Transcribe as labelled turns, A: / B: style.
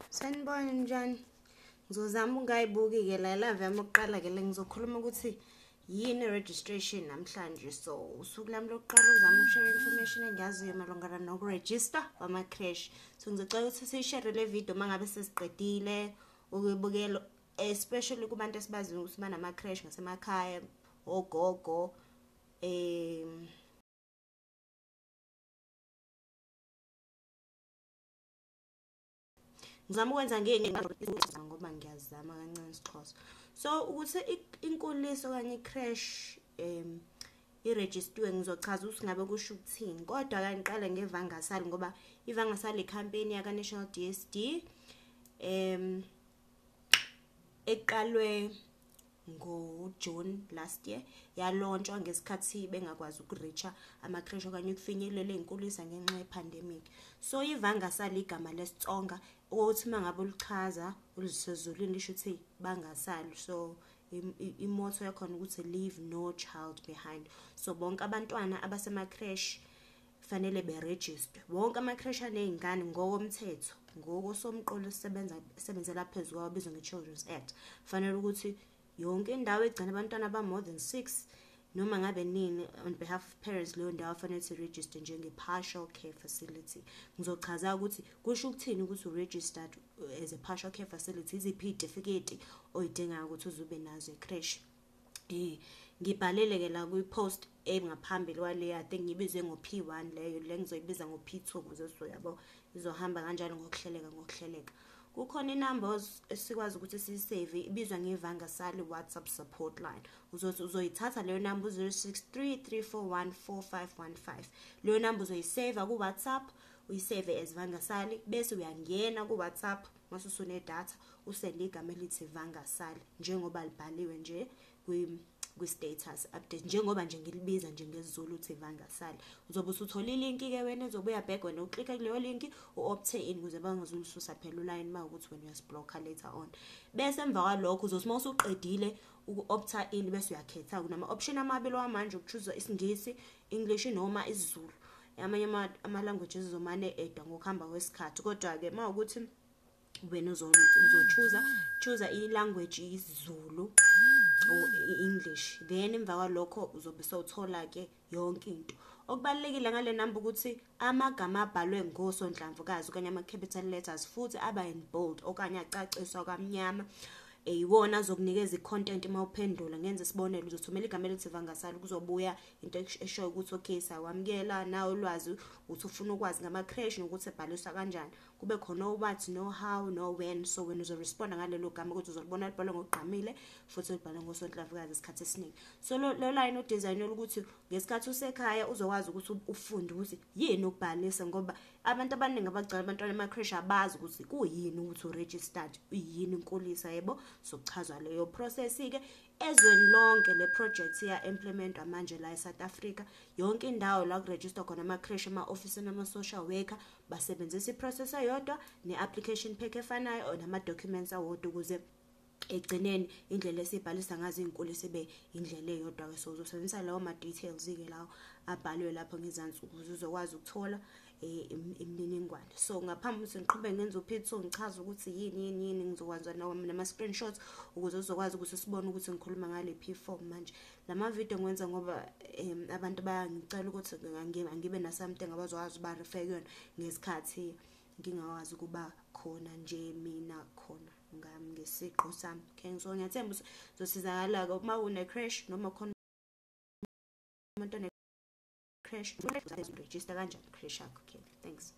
A: Sanibona njani? Ngizozama ungayibuki-ke la live yami yokuqala ke ngizokhuluma ukuthi yini registration namhlanje. So usuku lami lokuqala uzama ukushare information engiyaziyo malungana nokuregister kwama-creche. So ngizocela ukuthi siyishare le video mangabe sesiqedile ukuyibukela, especially kubantu esibaziyo ukuthi banama-creche ngasemakhaya, ogogo, ngizama ukwenza ngoba ngiyazama kancane isiXhosa. So ukuthi inkulisa okanye i-creche iregistiwe, ngizochaza ukuthi ngabe kusho ukuthini. Kodwa ake ngiqale ngeVangasali ngoba i-Vangasali campaign yaka National DSD eqalwe ngo-June last year, yalontsha ngesikhathi bengakwazi ukureacha ama-creche okanye ukufinyelela inkulisa ngenxa ye-pandemic. So i-Vangasali igama lesitsonga ukuthi mangabe ulichaza ulisezulwini lisho ukuthi bangasali. So imotto yakhona ukuthi leave no child behind. So bonke abantwana abasema-creche fanele beregister. Wonke ama-creche aney'ngane ngokomthetho, ngokosomqulu esebenzela phezulu kwawo obizwa nge-Children's Act, fanele ukuthi yonke indawo egcina abantwana ba more than 6 noma ngabe nini on behalf of parents, leyo ndawo fanele register njenge-partial care facility. Ngizochaza ukuthi kusho ukuthini ukuthi u-registered as a partial care facility, iziphi iy'tifiketi oyidingayo ukuthi uzube nazo e-creche. Ngibhalele ke la kwi-post engaphambili kwaleyo, I think ngibize ngo-P1 leyo, le ngizoyibiza ngo-P2 ukuze soyabo izohamba kanjalo ngokuhleleka. Kukhona inumber esikwazi ukuthi siyisave ibizwa ngeVangasali WhatsApp support line. Uzoyithatha leyo number 0633414515. Leyo number uzoyisave ku WhatsApp, uyisave as Vangasali bese uyangena ku WhatsApp masusune data usende igama elithi Vangasali njengoba libhaliwe nje kwi-status update, njengoba nje ngilibiza nje ngesiZulu uthi Vangasali. Uzobe usuthola ilink ke wena, uzobuya back wena uklikha kuleyo link u-opte in ukuze bangazulususa phela uline uma ukuthi wena uyasiblocker later on. Bese emva kwalokho uzosima usuqedile uku-opta in bese uyakhetha kunama option amabili wamanje ukuchoose isiNgisi, English noma isiZulu. Amanye ama-languages uzomane edwa ngokuhamba kwesikhathi, kodwa ke uma ukuthi wena uzochoose i-language isiZulu or English, then emva kwalokho uzobe sewuthola ke yonke into. Okubalekile ngale number ukuthi amagama abhalwe ngosonhlamvukazi okanye ama-capital letters futhi aba in bold okanye acaciswa kamnyama, iwona azokunikeza i-content uma uphendula. Ngenze isibonelo, uzothumela igama elithi Vangasali kuzobuya into eshoyo ukuthi okay sawamukela nawe ulwazi uthi ufuna ukwazi ngama-creche nokuthi ebhaliswa kanjani, kube khona what, no how, no when. So wena uzoresponda ngalelo gama ukuthi uzolibona libhalwe ngokugqamile futhi libhalwe ngosonhlamvukazi isikhathi esiningi. So lo line udesignela ukuthi ngesikhathi usekhaya uzokwazi ukuthi ufunde ukuthi yini ukubhalisa, ngoba abantu abaningi abagcina abantwana ema-creche abazi ukuthi kuyini ukuthi uregistered, uyini inkulisa, yebo. So kuchazwa leyo process ke ezweni lonke. Le project iya implementwa manje la eSouth Africa, yonke indawo la kuregister khona ama-creche, ama-office nama-social worker basebenzisa i-process eyodwa ne-application pack efanayo nama-documents awodwa ukuze egcineni indlela esibhalisa ngazo inkulisa ibe indlela eyodwa ke. So uzosebenzisa lawo ma-details ke lawo abhaliwe lapho ngezansi ukuze uzokwazi ukuthola imininingwane. So ngaphambi ukuthi ngiqhubeke ngenze uPh2 ngichaza ukuthi yini ngizokwenza nama-screenshots ukuze uzokwazi ukuthi sibone ukuthi ngikhuluma ngale P4 manje. Lama video ngiwenza ngoba abantu bayangicela ukuthi ngibe na something abazokwazi ba refer kuyona ngesikhathi ngingakwazi kuba khona nje mina khona ngami ngesiqo sami. Okay, so ngiyathemba uzosizakala uma une-creche noma khona umuntu one-creche register kanjani creche yakho. Okay, thanks.